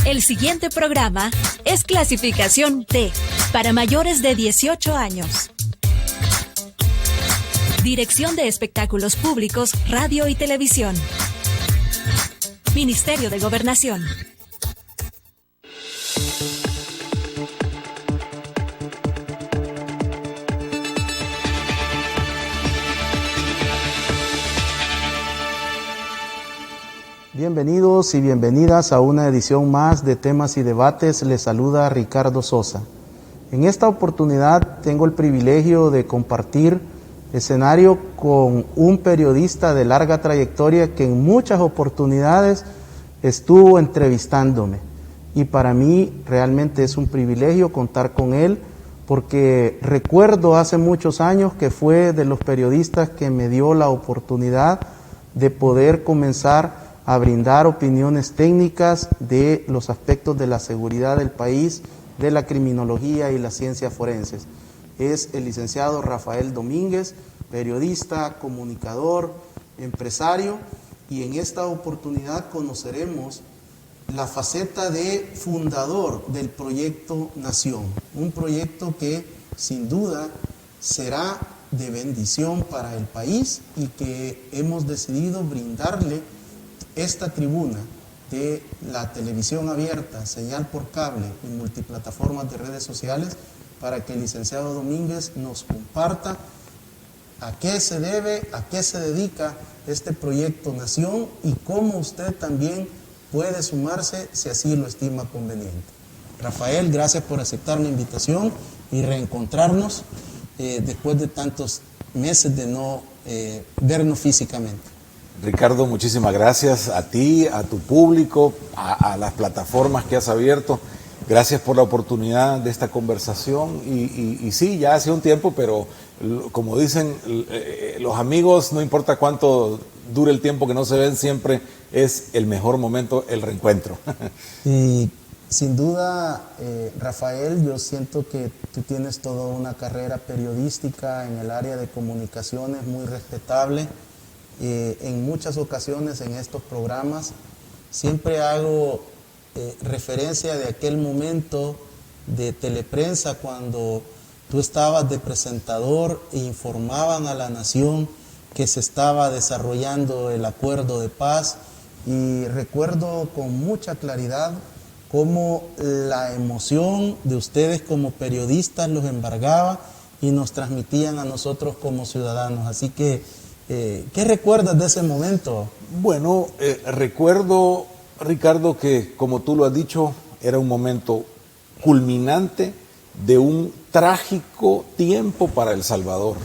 El siguiente programa es clasificación T, para mayores de 18 años. Dirección de Espectáculos Públicos, Radio y Televisión. Ministerio de Gobernación. Bienvenidos y bienvenidas a una edición más de Temas y Debates. Les saluda Ricardo Sosa. En esta oportunidad tengo el privilegio de compartir escenario con un periodista de larga trayectoria que en muchas oportunidades estuvo entrevistándome. Y para mí realmente es un privilegio contar con él, porque recuerdo hace muchos años que fue de los periodistas que me dio la oportunidad de poder comenzar a brindar opiniones técnicas de los aspectos de la seguridad del país, de la criminología y las ciencias forenses. Es el licenciado Rafael Domínguez, periodista, comunicador, empresario, y en esta oportunidad conoceremos la faceta de fundador del proyecto Nación, un proyecto que sin duda será de bendición para el país y que hemos decidido brindarle esta tribuna de la televisión abierta, señal por cable y multiplataformas de redes sociales para que el licenciado Domínguez nos comparta a qué se debe, a qué se dedica este proyecto Nación y cómo usted también puede sumarse si así lo estima conveniente. Rafael, gracias por aceptar la invitación y reencontrarnos después de tantos meses de no vernos físicamente. Ricardo, muchísimas gracias a ti, a tu público, a las plataformas que has abierto. Gracias por la oportunidad de esta conversación. Y sí, ya hace un tiempo, pero como dicen los amigos, no importa cuánto dure el tiempo que no se ven, siempre es el mejor momento el reencuentro. Y sin duda, Rafael, yo siento que tú tienes toda una carrera periodística en el área de comunicaciones muy respetable. En muchas ocasiones en estos programas siempre hago referencia de aquel momento de teleprensa cuando tú estabas de presentador e informaban a la nación que se estaba desarrollando el acuerdo de paz, y recuerdo con mucha claridad cómo la emoción de ustedes como periodistas los embargaba y nos transmitían a nosotros como ciudadanos. Así que ¿qué recuerdas de ese momento? Bueno, recuerdo, Ricardo, que como tú lo has dicho, era un momento culminante de un trágico tiempo para El Salvador.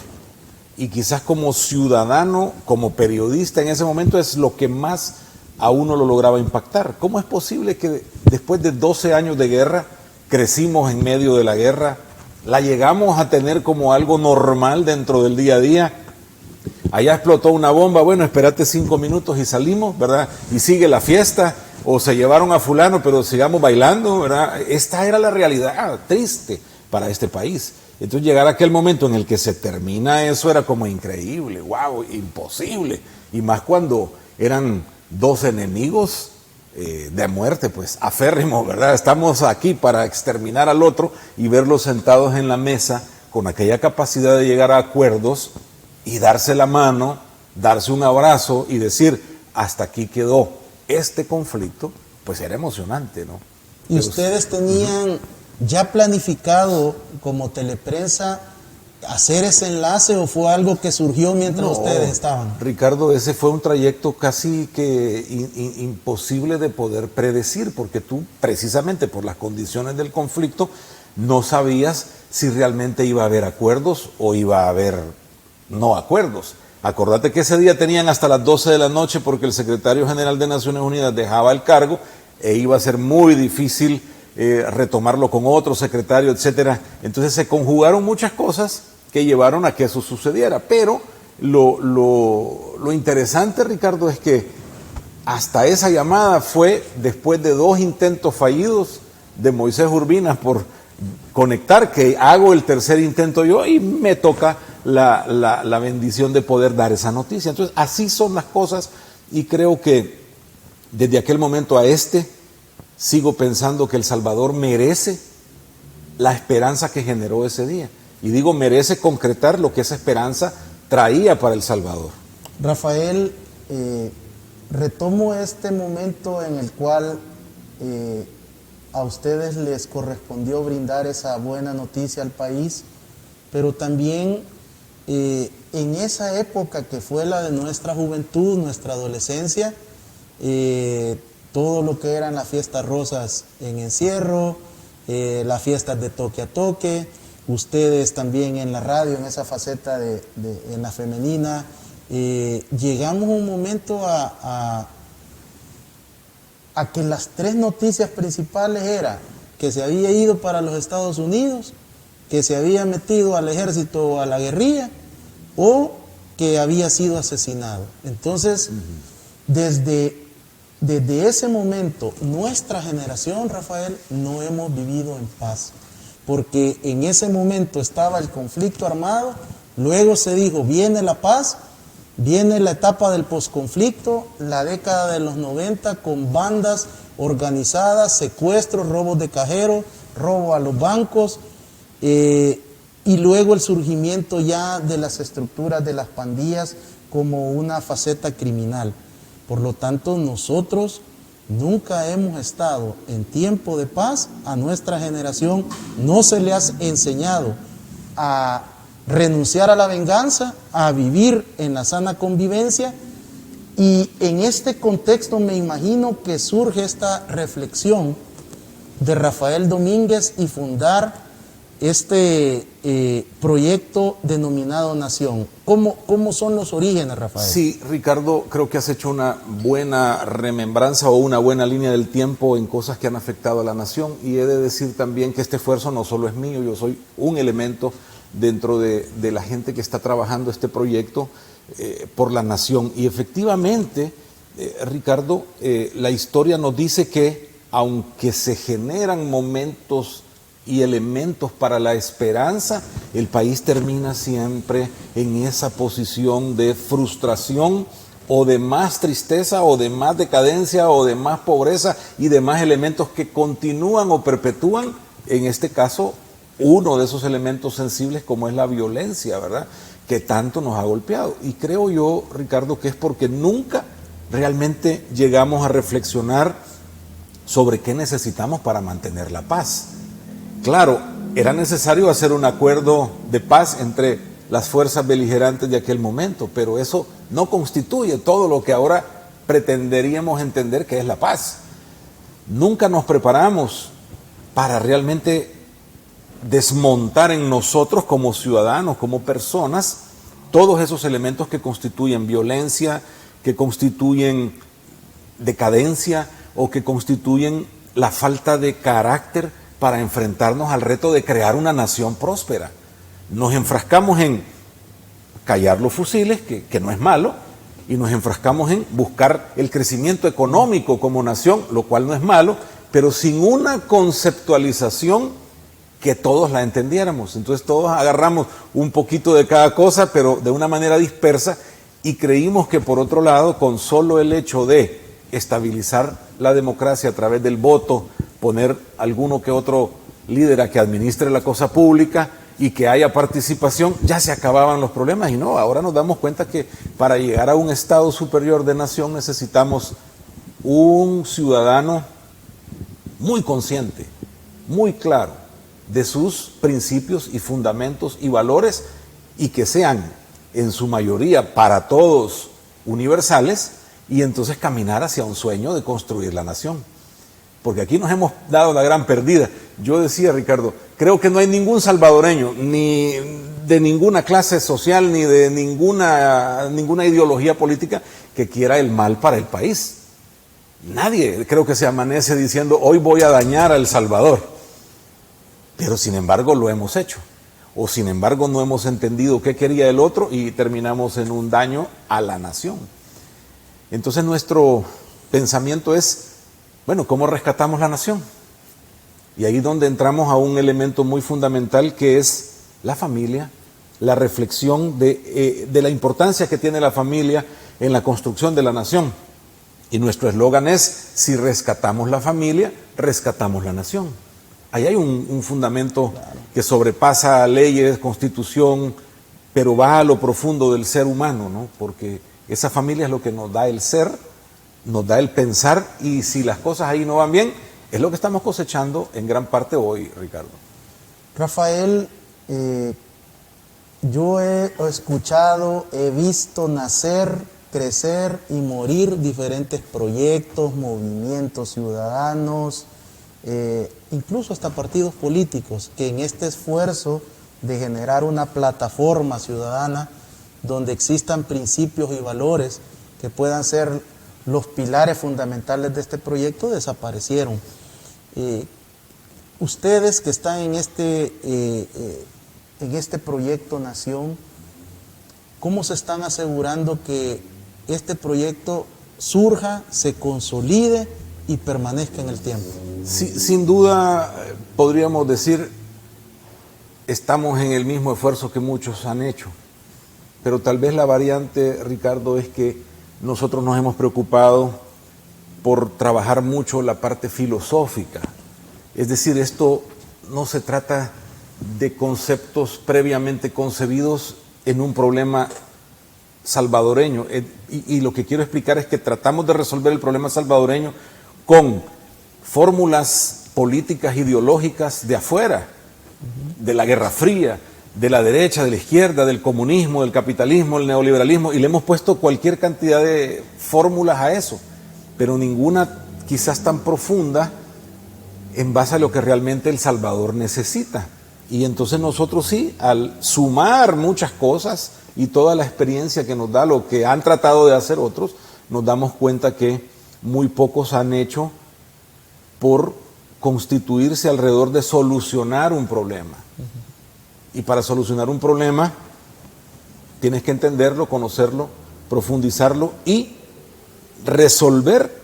Y quizás como ciudadano, como periodista en ese momento es lo que más a uno lo lograba impactar. ¿Cómo es posible que después de 12 años de guerra, crecimos en medio de la guerra, la llegamos a tener como algo normal dentro del día a día? Allá explotó una bomba, bueno, espérate 5 minutos y salimos, ¿verdad? Y sigue la fiesta, o se llevaron a fulano, pero sigamos bailando, ¿verdad? Esta era la realidad triste para este país. Entonces llegar a aquel momento en el que se termina eso era como increíble, wow, imposible. Y más cuando eran dos enemigos de muerte, pues aférrimos, ¿verdad? Estamos aquí para exterminar al otro y verlos sentados en la mesa con aquella capacidad de llegar a acuerdos y darse la mano, darse un abrazo y decir, hasta aquí quedó este conflicto, pues era emocionante, ¿no? ¿Y pero ustedes tenían ya planificado como teleprensa hacer ese enlace o fue algo que surgió mientras ustedes estaban? Ricardo, ese fue un trayecto casi que imposible de poder predecir, porque tú, precisamente por las condiciones del conflicto, no sabías si realmente iba a haber acuerdos o iba a haber no acuerdos. Acordate que ese día tenían hasta las 12 de la noche porque el secretario general de Naciones Unidas dejaba el cargo e iba a ser muy difícil retomarlo con otro secretario, etcétera. Entonces se conjugaron muchas cosas que llevaron a que eso sucediera. Pero lo interesante, Ricardo, es que hasta esa llamada fue después de 2 intentos fallidos de Moisés Urbina por conectar, que hago el tercer intento yo y me toca la bendición de poder dar esa noticia. Entonces así son las cosas y creo que desde aquel momento a sigo pensando que El Salvador merece la esperanza que generó ese día. Y digo, merece concretar lo que esa esperanza traía para El Salvador. Rafael, retomo este momento en el cual a ustedes les correspondió brindar esa buena noticia al país, pero también en esa época que fue la de nuestra juventud, nuestra adolescencia, todo lo que eran las fiestas rosas en encierro, las fiestas de toque a toque, ustedes también en la radio, en esa faceta en la femenina, llegamos un momento a que las tres noticias principales eran que se había ido para los Estados Unidos, que se había metido al ejército o a la guerrilla, o que había sido asesinado. Entonces, desde ese momento, nuestra generación, Rafael, no hemos vivido en paz, porque en ese momento estaba el conflicto armado, luego se dijo, viene la paz, viene la etapa del posconflicto, la década de los 90 con bandas organizadas, secuestros, robos de cajeros, robo a los bancos, y luego el surgimiento ya de las estructuras de las pandillas como una faceta criminal. Por lo tanto, nosotros nunca hemos estado en tiempo de paz. A nuestra generación no se le ha enseñado a renunciar a la venganza, a vivir en la sana convivencia, y en este contexto me imagino que surge esta reflexión de Rafael Domínguez y fundar este proyecto denominado Nación. ¿Cómo son los orígenes, Rafael? Sí, Ricardo, creo que has hecho una buena remembranza o una buena línea del tiempo en cosas que han afectado a la nación, y he de decir también que este esfuerzo no solo es mío, yo soy un elemento dentro de la gente que está trabajando este proyecto por la nación. Y efectivamente, Ricardo, la historia nos dice que aunque se generan momentos y elementos para la esperanza, el país termina siempre en esa posición de frustración o de más tristeza o de más decadencia o de más pobreza y de más elementos que continúan o perpetúan, en este caso, uno de esos elementos sensibles como es la violencia, ¿verdad?, que tanto nos ha golpeado. Y creo yo, Ricardo, que es porque nunca realmente llegamos a reflexionar sobre qué necesitamos para mantener la paz. Claro, era necesario hacer un acuerdo de paz entre las fuerzas beligerantes de aquel momento, pero eso no constituye todo lo que ahora pretenderíamos entender que es la paz. Nunca nos preparamos para realmente desmontar en nosotros como ciudadanos, como personas, todos esos elementos que constituyen violencia, que constituyen decadencia o que constituyen la falta de carácter para enfrentarnos al reto de crear una nación próspera. Nos enfrascamos en callar los fusiles, que no es malo, y nos enfrascamos en buscar el crecimiento económico como nación, lo cual no es malo, pero sin una conceptualización que todos la entendiéramos. Entonces todos agarramos un poquito de cada cosa, pero de una manera dispersa, y creímos que por otro lado, con solo el hecho de estabilizar la democracia a través del voto, poner alguno que otro líder a que administre la cosa pública y que haya participación, ya se acababan los problemas. Y no, ahora nos damos cuenta que para llegar a un estado superior de nación necesitamos un ciudadano muy consciente, muy claro de sus principios y fundamentos y valores, y que sean en su mayoría para todos universales, y entonces caminar hacia un sueño de construir la nación. Porque aquí nos hemos dado la gran perdida. Yo decía, Ricardo, creo que no hay ningún salvadoreño, ni de ninguna clase social, ni de ninguna ideología política que quiera el mal para el país. Nadie creo que se amanece diciendo, hoy voy a dañar a El Salvador. Pero sin embargo lo hemos hecho. O sin embargo no hemos entendido qué quería el otro y terminamos en un daño a la nación. Entonces nuestro pensamiento es, bueno, ¿cómo rescatamos la nación? Y ahí es donde entramos a un elemento muy fundamental, que es la familia, la reflexión de la importancia que tiene la familia en la construcción de la nación. Y nuestro eslogan es, si rescatamos la familia, rescatamos la nación. Ahí hay un fundamento que sobrepasa leyes, constitución, pero va a lo profundo del ser humano, ¿no? Porque esa familia es lo que nos da el ser, nos da el pensar, y si las cosas ahí no van bien, es lo que estamos cosechando en gran parte hoy, Ricardo. Rafael, yo he escuchado, he visto nacer, crecer y morir diferentes proyectos, movimientos ciudadanos, incluso hasta partidos políticos, que en este esfuerzo de generar una plataforma ciudadana donde existan principios y valores que puedan ser los pilares fundamentales de este proyecto, desaparecieron. Ustedes que están en este proyecto Nación, ¿cómo se están asegurando que este proyecto surja, se consolide y permanezca en el tiempo? Sí, sin duda, podríamos decir, estamos en el mismo esfuerzo que muchos han hecho, pero tal vez la variante, Ricardo, es que nosotros nos hemos preocupado por trabajar mucho la parte filosófica. Es decir, esto no se trata de conceptos previamente concebidos en un problema salvadoreño. Y lo que quiero explicar es que tratamos de resolver el problema salvadoreño con fórmulas políticas ideológicas de afuera, de la Guerra Fría, de la derecha, de la izquierda, del comunismo, del capitalismo, del neoliberalismo, y le hemos puesto cualquier cantidad de fórmulas a eso, pero ninguna quizás tan profunda en base a lo que realmente El Salvador necesita. Y entonces nosotros sí, al sumar muchas cosas y toda la experiencia que nos da lo que han tratado de hacer otros, nos damos cuenta que muy pocos han hecho por constituirse alrededor de solucionar un problema. Y para solucionar un problema tienes que entenderlo, conocerlo, profundizarlo y resolver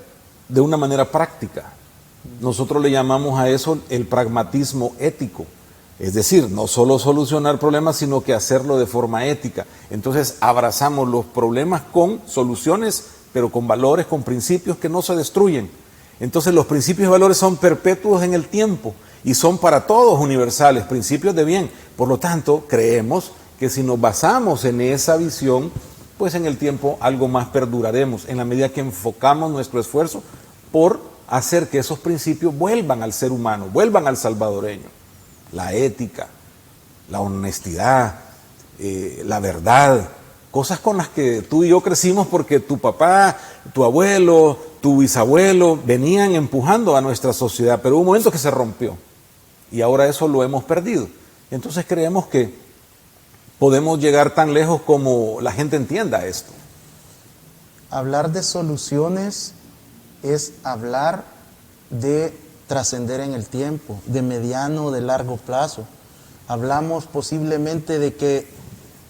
de una manera práctica. Nosotros le llamamos a eso el pragmatismo ético. Es decir, no solo solucionar problemas, sino que hacerlo de forma ética. Entonces abrazamos los problemas con soluciones, pero con valores, con principios que no se destruyen. Entonces los principios y valores son perpetuos en el tiempo y son para todos universales, principios de bien. Por lo tanto, creemos que si nos basamos en esa visión, pues en el tiempo algo más perduraremos, en la medida que enfocamos nuestro esfuerzo por hacer que esos principios vuelvan al ser humano, vuelvan al salvadoreño. La ética, la honestidad, la verdad, cosas con las que tú y yo crecimos porque tu papá, tu abuelo, tu bisabuelo venían empujando a nuestra sociedad, pero hubo un momento que se rompió y ahora eso lo hemos perdido. Entonces creemos que podemos llegar tan lejos como la gente entienda esto. Hablar de soluciones es hablar de trascender en el tiempo, de mediano o de largo plazo. Hablamos posiblemente de que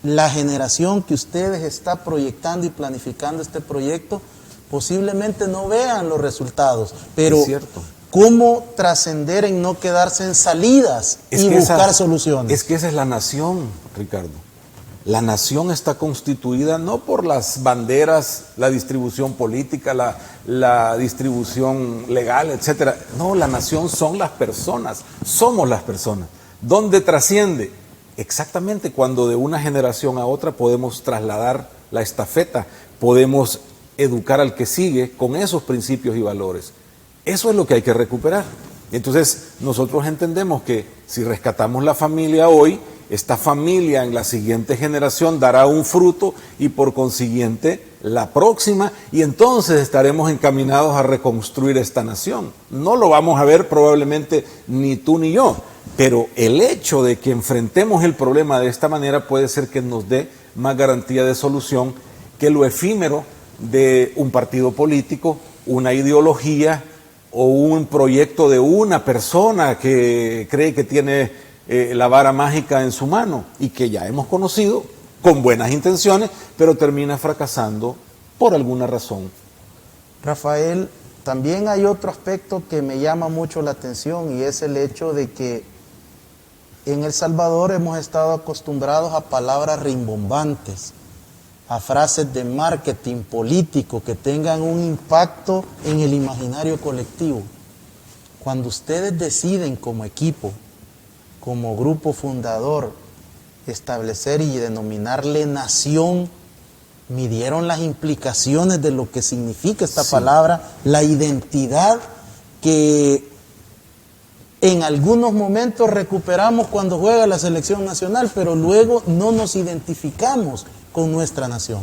la generación que ustedes está proyectando y planificando este proyecto posiblemente no vean los resultados, pero es cierto. ¿Cómo trascender en no quedarse en salidas y buscar soluciones? Es que esa es la nación, Ricardo. La nación está constituida no por las banderas, la distribución política, la distribución legal, etcétera. No, la nación son las personas, somos las personas. ¿Dónde trasciende? Exactamente cuando de una generación a otra podemos trasladar la estafeta, podemos educar al que sigue con esos principios y valores. Eso es lo que hay que recuperar. Entonces, nosotros entendemos que si rescatamos la familia hoy, esta familia en la siguiente generación dará un fruto y por consiguiente la próxima, y entonces estaremos encaminados a reconstruir esta nación. No lo vamos a ver probablemente ni tú ni yo, pero el hecho de que enfrentemos el problema de esta manera puede ser que nos dé más garantía de solución que lo efímero de un partido político, una ideología o un proyecto de una persona que cree que tiene la vara mágica en su mano y que ya hemos conocido con buenas intenciones, pero termina fracasando por alguna razón. Rafael, también hay otro aspecto que me llama mucho la atención y es el hecho de que en El Salvador hemos estado acostumbrados a palabras rimbombantes, a frases de marketing político que tengan un impacto en el imaginario colectivo. Cuando ustedes deciden como equipo, como grupo fundador, establecer y denominarle nación, midieron las implicaciones de lo que significa esta palabra, la identidad que en algunos momentos recuperamos cuando juega la selección nacional, pero luego no nos identificamos con nuestra nación.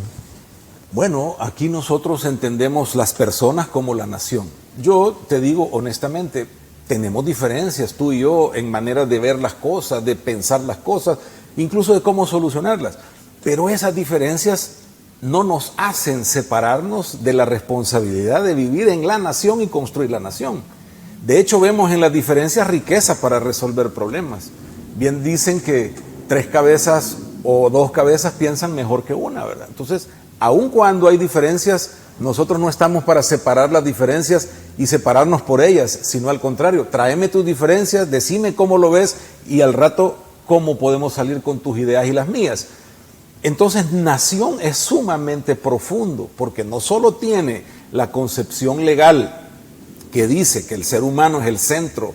Bueno, aquí nosotros entendemos las personas como la nación. Yo te digo honestamente, tenemos diferencias tú y yo en manera de ver las cosas, de pensar las cosas, incluso de cómo solucionarlas. Pero esas diferencias no nos hacen separarnos de la responsabilidad de vivir en la nación y construir la nación. De hecho, vemos en las diferencias riqueza para resolver problemas. Bien dicen que 3 cabezas o 2 cabezas piensan mejor que una, ¿verdad? Entonces, aun cuando hay diferencias, nosotros no estamos para separar las diferencias y separarnos por ellas, sino al contrario, tráeme tus diferencias, decime cómo lo ves y al rato cómo podemos salir con tus ideas y las mías. Entonces, nación es sumamente profundo, porque no solo tiene la concepción legal que dice que el ser humano es el centro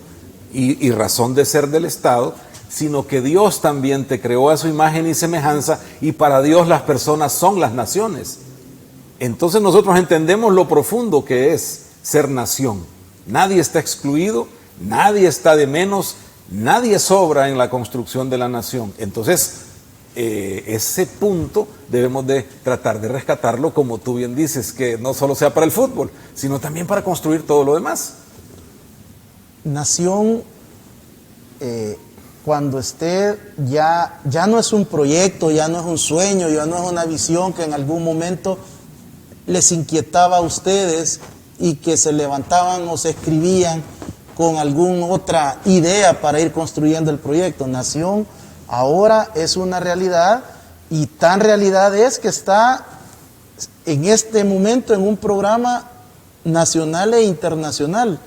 y razón de ser del Estado, sino que Dios también te creó a su imagen y semejanza, y para Dios las personas son las naciones. Entonces nosotros entendemos lo profundo que es ser nación. Nadie está excluido, nadie está de menos, nadie sobra en la construcción de la nación. Entonces, ese punto debemos de tratar de rescatarlo, como tú bien dices, que no solo sea para el fútbol, sino también para construir todo lo demás. Nación, cuando esté, ya no es un proyecto, ya no es un sueño, ya no es una visión que en algún momento les inquietaba a ustedes y que se levantaban o se escribían con alguna otra idea para ir construyendo el proyecto. Nación ahora es una realidad, y tan realidad es que está en este momento en un programa nacional e internacional.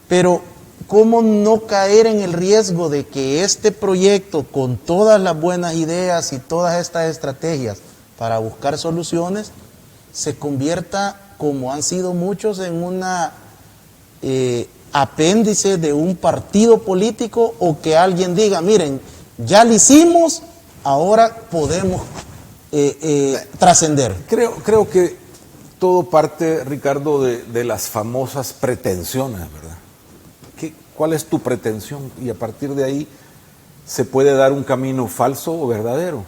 Pero ¿cómo no caer en el riesgo de que este proyecto, con todas las buenas ideas y todas estas estrategias para buscar soluciones, se convierta, como han sido muchos, en una apéndice de un partido político, o que alguien diga, miren, ya lo hicimos, ahora podemos trascender? Creo que todo parte, Ricardo, de las famosas pretensiones, ¿verdad? ¿Cuál es tu pretensión? Y a partir de ahí se puede dar un camino falso o verdadero.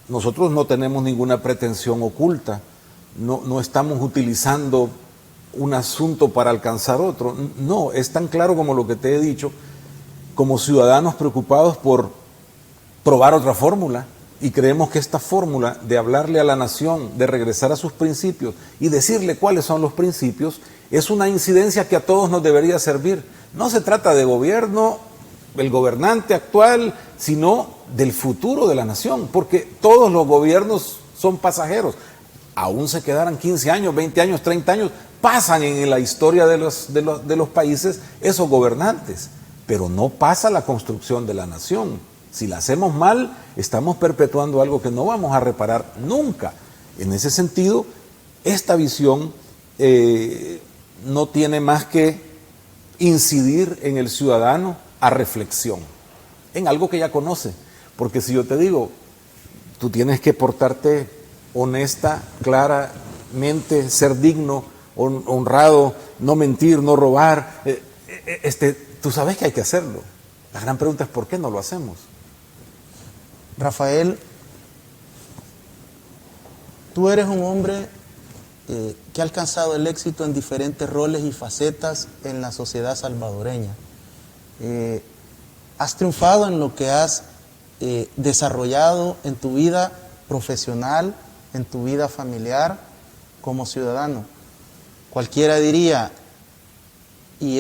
Nosotros no tenemos ninguna pretensión oculta, no estamos utilizando un asunto para alcanzar otro. No, es tan claro como lo que te he dicho, como ciudadanos preocupados por probar otra fórmula, y creemos que esta fórmula de hablarle a la nación, de regresar a sus principios y decirle cuáles son los principios, es una incidencia que a todos nos debería servir. No se trata de gobierno, el gobernante actual, sino del futuro de la nación, porque todos los gobiernos son pasajeros. Aún se quedaran 15 años, 20 años, 30 años, pasan en la historia de los países esos gobernantes, pero no pasa la construcción de la nación. Si la hacemos mal, estamos perpetuando algo que no vamos a reparar nunca. En ese sentido, esta visión no tiene más que incidir en el ciudadano a reflexión, en algo que ya conoce. Porque si yo te digo, tú tienes que portarte honesta, claramente, ser digno, honrado, no mentir, no robar, tú sabes que hay que hacerlo. La gran pregunta es ¿por qué no lo hacemos? Rafael, tú eres un hombre que ha alcanzado el éxito en diferentes roles y facetas en la sociedad salvadoreña. Has triunfado en lo que has desarrollado en tu vida profesional, en tu vida familiar, como ciudadano. Cualquiera diría, y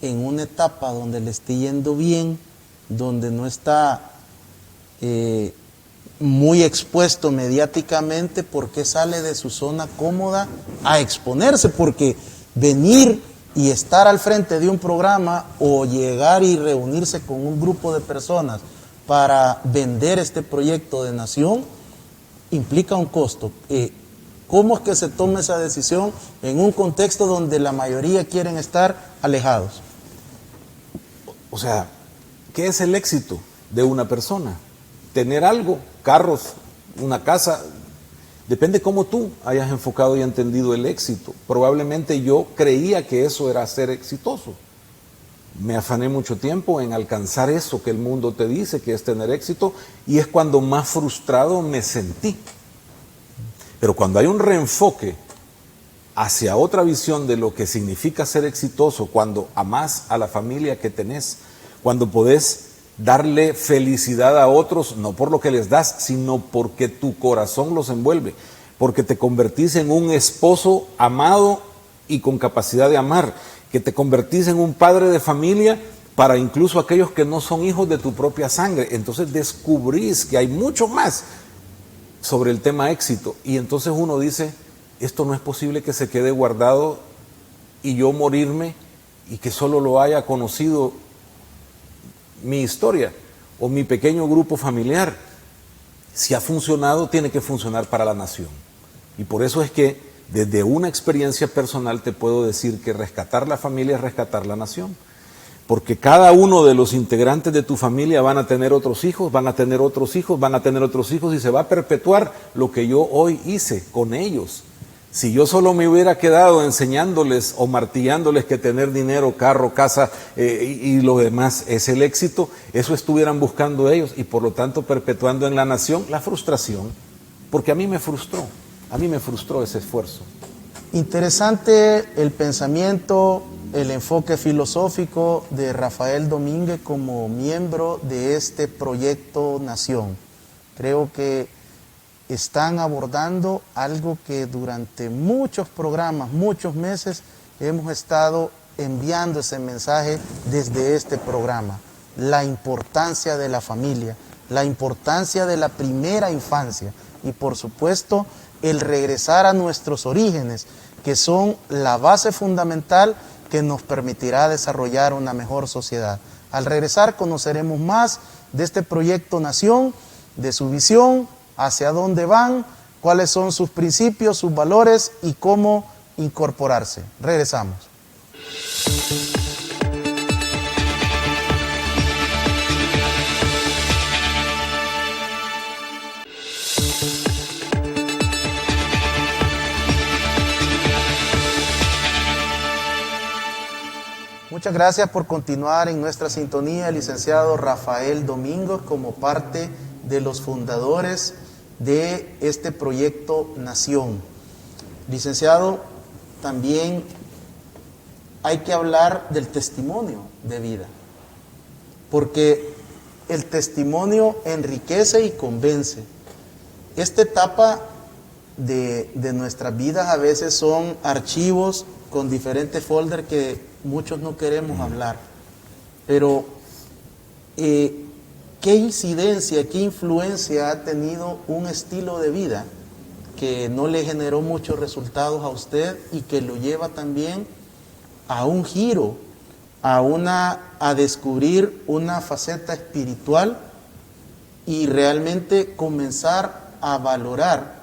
en una etapa donde le esté yendo bien, donde no está muy expuesto mediáticamente, ¿por qué sale de su zona cómoda a exponerse? Porque venir y estar al frente de un programa, o llegar y reunirse con un grupo de personas para vender este proyecto de nación, implica un costo. ¿Cómo es que se toma esa decisión en un contexto donde la mayoría quieren estar alejados? O sea, ¿qué es el éxito de una persona? Tener algo, carros, una casa. Depende cómo tú hayas enfocado y entendido el éxito. Probablemente yo creía que eso era ser exitoso. Me afané mucho tiempo en alcanzar eso que el mundo te dice que es tener éxito, y es cuando más frustrado me sentí. Pero cuando hay un reenfoque hacia otra visión de lo que significa ser exitoso, cuando amás a la familia que tenés, cuando podés darle felicidad a otros, no por lo que les das, sino porque tu corazón los envuelve, porque te convertís en un esposo amado y con capacidad de amar, que te convertís en un padre de familia para incluso aquellos que no son hijos de tu propia sangre. Entonces descubrís que hay mucho más sobre el tema éxito, y entonces uno dice, esto no es posible que se quede guardado y yo morirme y que solo lo haya conocido mi historia o mi pequeño grupo familiar. Si ha funcionado, tiene que funcionar para la nación. Y por eso es que desde una experiencia personal te puedo decir que rescatar la familia es rescatar la nación. Porque cada uno de los integrantes de tu familia van a tener otros hijos, van a tener otros hijos, van a tener otros hijos, y se va a perpetuar lo que yo hoy hice con ellos. Si yo solo me hubiera quedado enseñándoles o martillándoles que tener dinero, carro, casa y lo demás es el éxito, eso estuvieran buscando ellos, y por lo tanto perpetuando en la nación la frustración, porque a mí me frustró ese esfuerzo. Interesante el pensamiento, el enfoque filosófico de Rafael Domínguez como miembro de este proyecto Nación. Creo que están abordando algo que durante muchos programas, muchos meses, hemos estado enviando ese mensaje desde este programa. La importancia de la familia, la importancia de la primera infancia y, por supuesto, el regresar a nuestros orígenes, que son la base fundamental que nos permitirá desarrollar una mejor sociedad. Al regresar conoceremos más de este proyecto Nación, de su visión, hacia dónde van, cuáles son sus principios, sus valores y cómo incorporarse. Regresamos. Muchas gracias por continuar en nuestra sintonía, licenciado Rafael Domínguez, como parte de los fundadores de este proyecto Nación. Licenciado, también hay que hablar del testimonio de vida, porque el testimonio enriquece y convence. Esta etapa de nuestras vidas a veces son archivos con diferentes folders que muchos no queremos hablar, pero ¿qué incidencia, qué influencia ha tenido un estilo de vida que no le generó muchos resultados a usted y que lo lleva también a un giro, a descubrir una faceta espiritual y realmente comenzar a valorar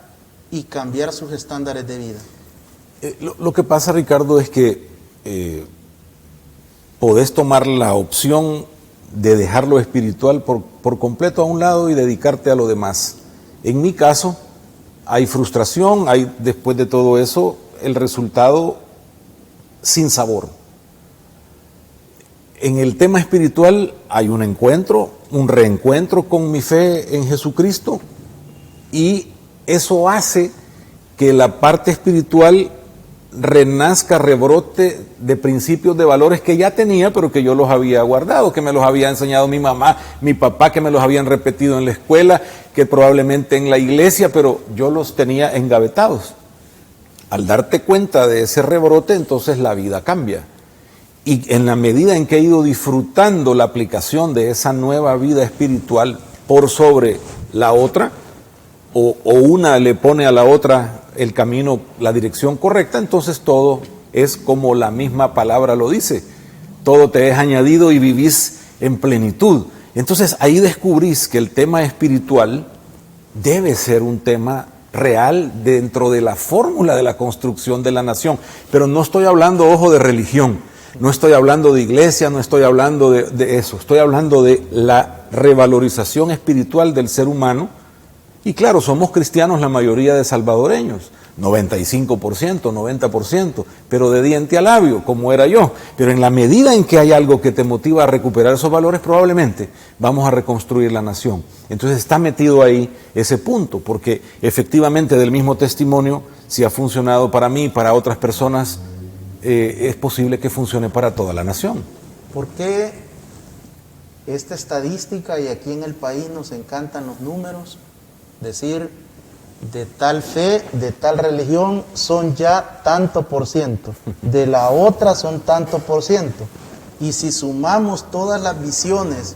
y cambiar sus estándares de vida? Lo que pasa, Ricardo, es que podés tomar la opción de dejar lo espiritual por completo a un lado y dedicarte a lo demás. En mi caso, hay frustración, hay después de todo eso el resultado sin sabor. En el tema espiritual hay un encuentro, un reencuentro con mi fe en Jesucristo, y eso hace que la parte espiritual renazca, rebrote de principios, de valores que ya tenía, pero que yo los había guardado, que me los había enseñado mi mamá, mi papá, que me los habían repetido en la escuela, que probablemente en la iglesia, pero yo los tenía engavetados. Al darte cuenta de ese rebrote, entonces la vida cambia. Y en la medida en que he ido disfrutando la aplicación de esa nueva vida espiritual por sobre la otra, o una le pone a la otra el camino, la dirección correcta, entonces todo es como la misma palabra lo dice, todo te es añadido y vivís en plenitud. Entonces ahí descubrís que el tema espiritual debe ser un tema real dentro de la fórmula de la construcción de la nación. Pero no estoy hablando, ojo, de religión, no estoy hablando de iglesia, no estoy hablando de eso, estoy hablando de la revalorización espiritual del ser humano. Y claro, somos cristianos la mayoría de salvadoreños, 95%, 90%, pero de diente a labio, como era yo. Pero en la medida en que hay algo que te motiva a recuperar esos valores, probablemente vamos a reconstruir la nación. Entonces está metido ahí ese punto, porque efectivamente del mismo testimonio, si ha funcionado para mí y para otras personas, es posible que funcione para toda la nación. ¿Por qué esta estadística, y aquí en el país nos encantan los números, decir de tal fe, de tal religión son ya tanto por ciento, de la otra son tanto por ciento? Y si sumamos todas las visiones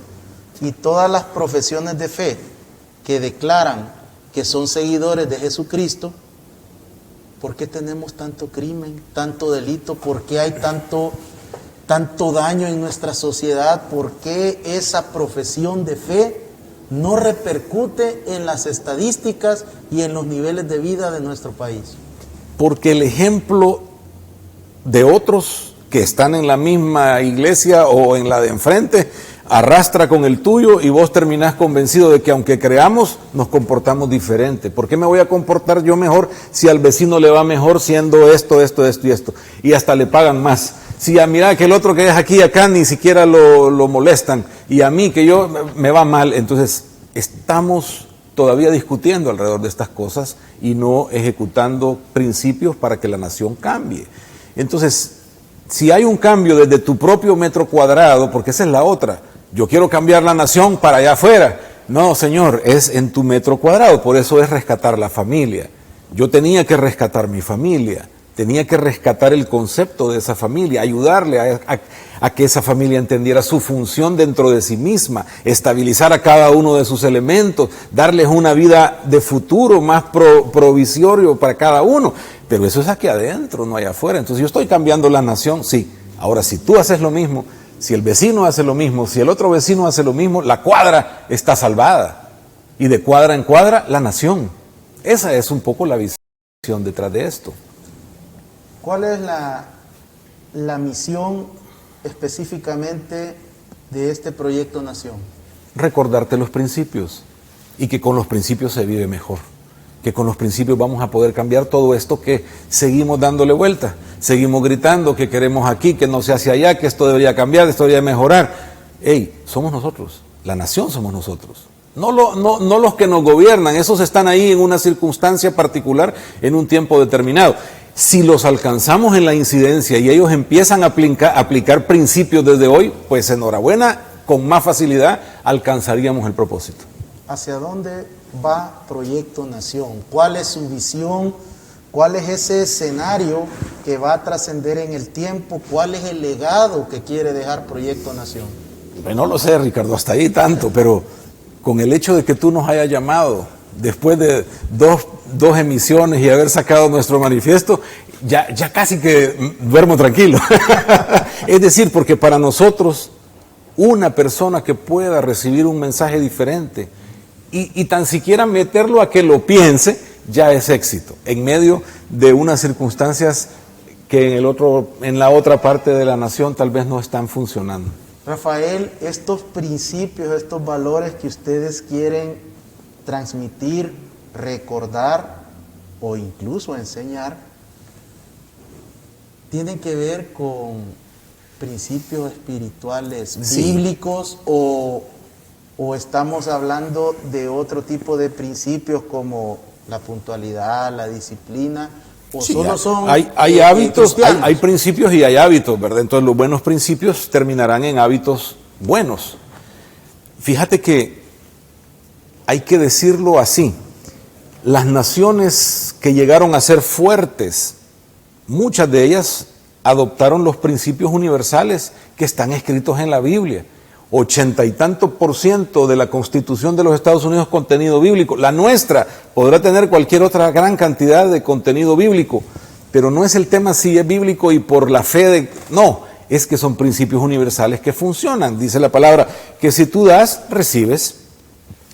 y todas las profesiones de fe que declaran que son seguidores de Jesucristo, ¿por qué tenemos tanto crimen, tanto delito? ¿Por qué hay tanto daño en nuestra sociedad? ¿Por qué esa profesión de fe no repercute en las estadísticas y en los niveles de vida de nuestro país? Porque el ejemplo de otros que están en la misma iglesia o en la de enfrente arrastra con el tuyo y vos terminás convencido de que aunque creamos, nos comportamos diferente. ¿Por qué me voy a comportar yo mejor si al vecino le va mejor siendo esto y esto? Y hasta le pagan más. Si mira que el otro que es aquí y acá ni siquiera lo molestan, y a mí que yo me va mal. Entonces estamos todavía discutiendo alrededor de estas cosas y no ejecutando principios para que la nación cambie. Entonces, si hay un cambio desde tu propio metro cuadrado, porque esa es la otra, yo quiero cambiar la nación para allá afuera. No, señor, es en tu metro cuadrado, por eso es rescatar la familia. Yo tenía que rescatar mi familia. Tenía que rescatar el concepto de esa familia, ayudarle a que esa familia entendiera su función dentro de sí misma, estabilizar a cada uno de sus elementos, darles una vida de futuro más provisorio para cada uno. Pero eso es aquí adentro, no allá afuera. Entonces yo estoy cambiando la nación, sí. Ahora, si tú haces lo mismo, si el vecino hace lo mismo, si el otro vecino hace lo mismo, la cuadra está salvada. Y de cuadra en cuadra, la nación. Esa es un poco la visión detrás de esto. ¿Cuál es la misión específicamente de este proyecto Nación? Recordarte los principios y que con los principios se vive mejor. Que con los principios vamos a poder cambiar todo esto que seguimos dándole vuelta. Seguimos gritando que queremos aquí, que no se hace allá, que esto debería cambiar, esto debería mejorar. ¡Ey! Somos nosotros. La nación somos nosotros. No los que nos gobiernan. Esos están ahí en una circunstancia particular en un tiempo determinado. Si los alcanzamos en la incidencia y ellos empiezan a aplicar principios desde hoy, pues enhorabuena, con más facilidad alcanzaríamos el propósito. ¿Hacia dónde va Proyecto Nación? ¿Cuál es su visión? ¿Cuál es ese escenario que va a trascender en el tiempo? ¿Cuál es el legado que quiere dejar Proyecto Nación? Pues no lo sé, Ricardo, hasta ahí tanto, pero con el hecho de que tú nos hayas llamado después de dos emisiones y haber sacado nuestro manifiesto, ya casi que duermo tranquilo. Es decir, porque para nosotros, una persona que pueda recibir un mensaje diferente y tan siquiera meterlo a que lo piense, ya es éxito, en medio de unas circunstancias que en la otra parte de la nación tal vez no están funcionando. Rafael, estos principios, estos valores que ustedes quieren transmitir, recordar o incluso enseñar, tienen que ver con principios espirituales bíblicos, o estamos hablando de otro tipo de principios como la puntualidad, la disciplina, o sí, solo son hay hábitos, hay principios y hay hábitos, ¿verdad? Entonces los buenos principios terminarán en hábitos buenos. Fíjate que hay que decirlo así, las naciones que llegaron a ser fuertes, muchas de ellas adoptaron los principios universales que están escritos en la Biblia. 80 y tanto % de la Constitución de los Estados Unidos es contenido bíblico. La nuestra podrá tener cualquier otra gran cantidad de contenido bíblico, pero no es el tema si es bíblico y por la fe de... No, es que son principios universales que funcionan. Dice la palabra que si tú das, recibes.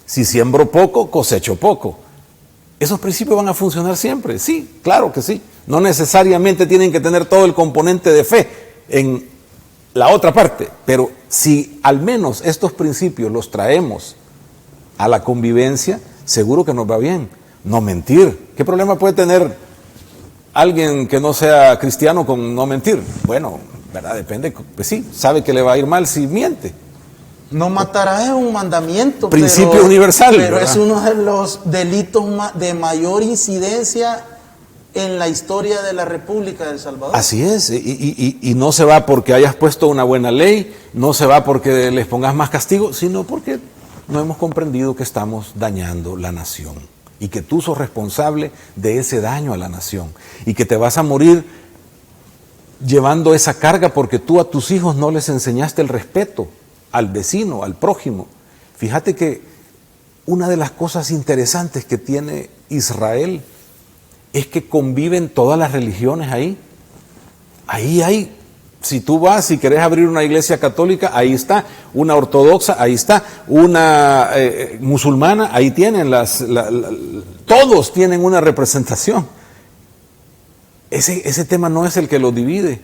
Si siembro poco, cosecho poco. ¿Esos principios van a funcionar siempre? Sí, claro que sí. No necesariamente tienen que tener todo el componente de fe en la otra parte, pero si al menos estos principios los traemos a la convivencia, seguro que nos va bien. No mentir. ¿Qué problema puede tener alguien que no sea cristiano con no mentir? Bueno, ¿verdad? Depende, pues sí, sabe que le va a ir mal si miente. No matarás es un mandamiento. Principio universal. Pero ¿verdad? es uno de los delitos de mayor incidencia en la historia de la República de El Salvador. Así es, y no se va porque hayas puesto una buena ley, no se va porque les pongas más castigo, sino porque no hemos comprendido que estamos dañando la nación y que tú sos responsable de ese daño a la nación y que te vas a morir llevando esa carga porque tú a tus hijos no les enseñaste el respeto al vecino, al prójimo. Fíjate que una de las cosas interesantes que tiene Israel es que conviven todas las religiones ahí. Ahí hay, si tú vas y querés abrir una iglesia católica, ahí está, una ortodoxa, ahí está, una musulmana, ahí tienen todos tienen una representación. Ese tema no es el que los divide,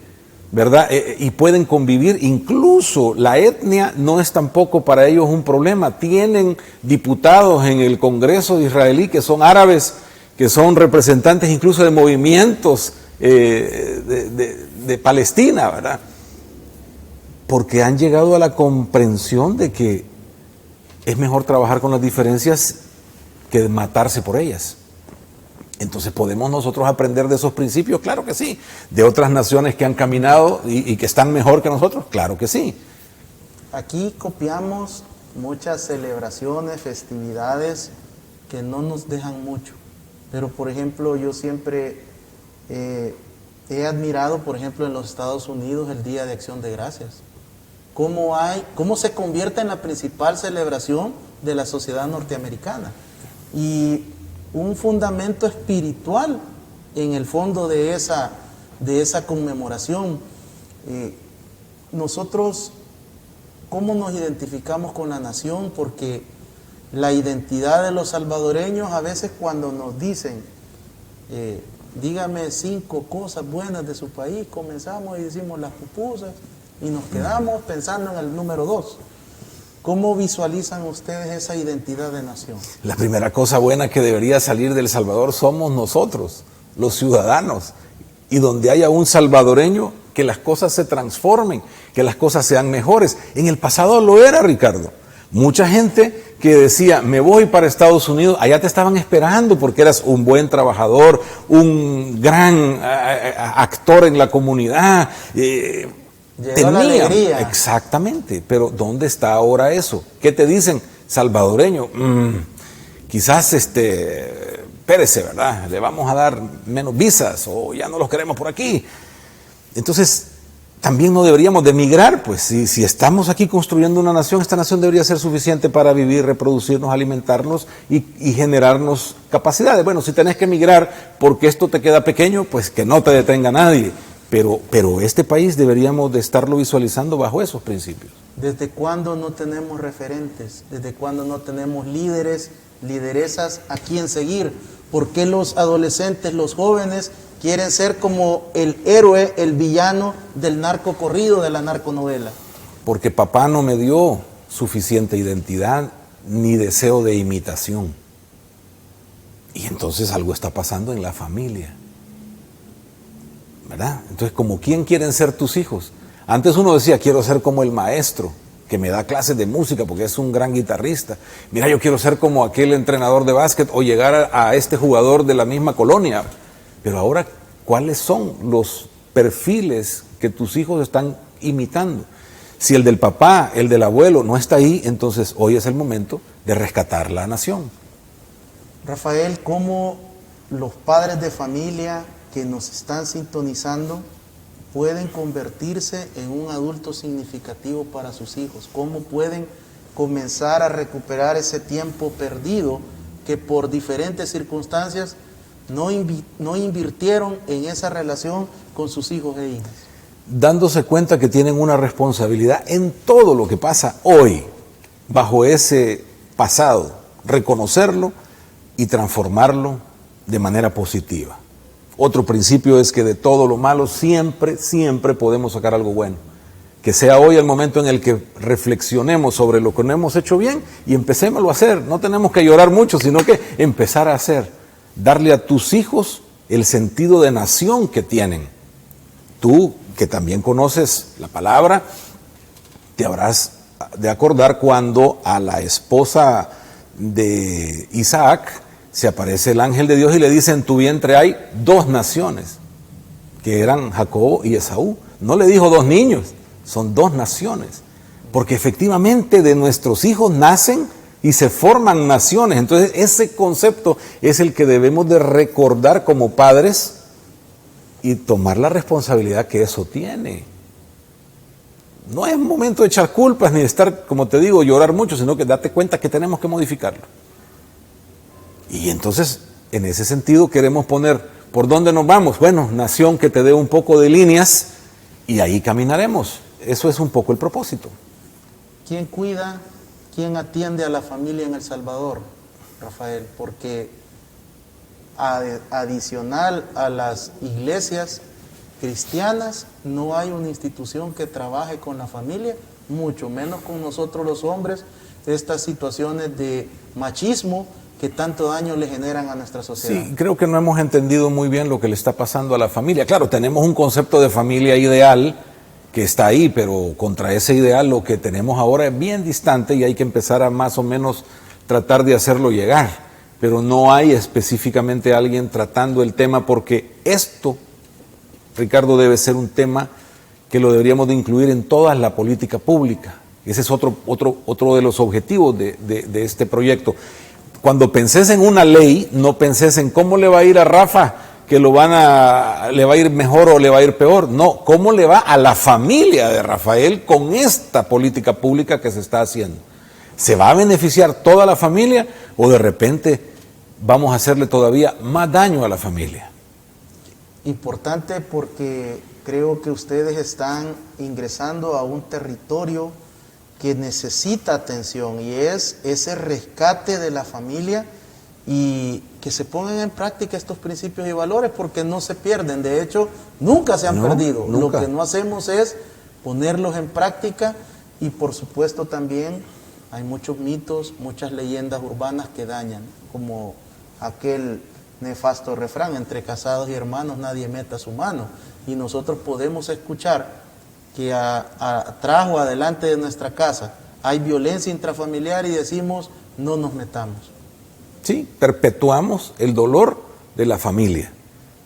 ¿verdad? Y pueden convivir, incluso la etnia no es tampoco para ellos un problema. Tienen diputados en el Congreso israelí que son árabes, que son representantes incluso de movimientos de Palestina, ¿verdad? Porque han llegado a la comprensión de que es mejor trabajar con las diferencias que matarse por ellas. Entonces, ¿podemos nosotros aprender de esos principios? Claro que sí. ¿De otras naciones que han caminado y que están mejor que nosotros? Claro que sí. Aquí copiamos muchas celebraciones, festividades que no nos dejan mucho. Pero, por ejemplo, yo siempre he admirado, por ejemplo, en los Estados Unidos el Día de Acción de Gracias. Cómo se convierte en la principal celebración de la sociedad norteamericana. Y un fundamento espiritual en el fondo de esa conmemoración. Nosotros, ¿cómo nos identificamos con la nación? Porque la identidad de los salvadoreños, a veces cuando nos dicen, dígame 5 cosas buenas de su país, comenzamos y decimos las pupusas y nos quedamos pensando en el número 2. ¿Cómo visualizan ustedes esa identidad de nación? La primera cosa buena que debería salir del Salvador somos nosotros, los ciudadanos. Y donde haya un salvadoreño, que las cosas se transformen, que las cosas sean mejores. En el pasado lo era, Ricardo. Mucha gente que decía, me voy para Estados Unidos, allá te estaban esperando porque eras un buen trabajador, un gran actor en la comunidad. Llegó la alegría. Exactamente, pero ¿dónde está ahora eso? ¿Qué te dicen? Salvadoreño, quizás espérese, ¿verdad? Le vamos a dar menos visas o ya no los queremos por aquí. Entonces, también no deberíamos de emigrar, pues si estamos aquí construyendo una nación, esta nación debería ser suficiente para vivir, reproducirnos, alimentarnos y generarnos capacidades. Bueno, si tenés que emigrar porque esto te queda pequeño, pues que no te detenga nadie. Pero este país deberíamos de estarlo visualizando bajo esos principios. ¿Desde cuándo no tenemos referentes? ¿Desde cuándo no tenemos líderes, lideresas a quien seguir? ¿Por qué los adolescentes, los jóvenes quieren ser como el héroe, el villano del narcocorrido, de la narconovela? Porque papá no me dio suficiente identidad ni deseo de imitación. Y entonces algo está pasando en la familia, ¿verdad? Entonces, ¿como quién quieren ser tus hijos? Antes uno decía, quiero ser como el maestro que me da clases de música porque es un gran guitarrista. Mira, yo quiero ser como aquel entrenador de básquet o llegar a este jugador de la misma colonia. Pero ahora, ¿cuáles son los perfiles que tus hijos están imitando? Si el del papá, el del abuelo no está ahí, entonces hoy es el momento de rescatar la nación. Rafael, ¿cómo los padres de familia que nos están sintonizando pueden convertirse en un adulto significativo para sus hijos? ¿Cómo pueden comenzar a recuperar ese tiempo perdido que por diferentes circunstancias no invirtieron en esa relación con sus hijos e hijas? Dándose cuenta que tienen una responsabilidad en todo lo que pasa hoy, bajo ese pasado reconocerlo y transformarlo de manera positiva. Otro principio es que de todo lo malo siempre podemos sacar algo bueno. Que sea hoy el momento en el que reflexionemos sobre lo que no hemos hecho bien y empecémoslo a hacer. No tenemos que llorar mucho, sino que empezar a hacer. Darle a tus hijos el sentido de nación que tienen. Tú, que también conoces la palabra, te habrás de acordar cuando a la esposa de Isaac se aparece el ángel de Dios y le dice: en tu vientre hay 2 naciones, que eran Jacob y Esaú. No le dijo 2 niños, son 2 naciones, porque efectivamente de nuestros hijos nacen y se forman naciones. Entonces ese concepto es el que debemos de recordar como padres y tomar la responsabilidad que eso tiene. No es momento de echar culpas ni de estar, como te digo, llorar mucho, sino que date cuenta que tenemos que modificarlo. Y entonces, en ese sentido, queremos poner, ¿por dónde nos vamos? Bueno, nación que te dé un poco de líneas y ahí caminaremos. Eso es un poco el propósito. ¿Quién cuida, quién atiende a la familia en El Salvador, Rafael? Porque adicional a las iglesias cristianas, no hay una institución que trabaje con la familia, mucho menos con nosotros los hombres, estas situaciones de machismo que tanto daño le generan a nuestra sociedad. Sí, creo que no hemos entendido muy bien lo que le está pasando a la familia. Claro, tenemos un concepto de familia ideal que está ahí, pero contra ese ideal lo que tenemos ahora es bien distante y hay que empezar a más o menos tratar de hacerlo llegar. Pero no hay específicamente alguien tratando el tema, porque esto, Ricardo, debe ser un tema que lo deberíamos de incluir en toda la política pública. Ese es otro de los objetivos de este proyecto. Cuando pensés en una ley, no pensés en cómo le va a ir a Rafa, que le va a ir mejor o le va a ir peor. No, cómo le va a la familia de Rafael con esta política pública que se está haciendo. ¿Se va a beneficiar toda la familia o de repente vamos a hacerle todavía más daño a la familia? Importante, porque creo que ustedes están ingresando a un territorio que necesita atención, y es ese rescate de la familia y que se pongan en práctica estos principios y valores, porque no se pierden. De hecho, nunca se han perdido. Nunca. Lo que no hacemos es ponerlos en práctica, y por supuesto también hay muchos mitos, muchas leyendas urbanas que dañan, como aquel nefasto refrán: entre casados y hermanos nadie meta su mano. Y nosotros podemos escuchar que atrás o adelante de nuestra casa hay violencia intrafamiliar y decimos: no nos metamos. Sí, perpetuamos el dolor de la familia,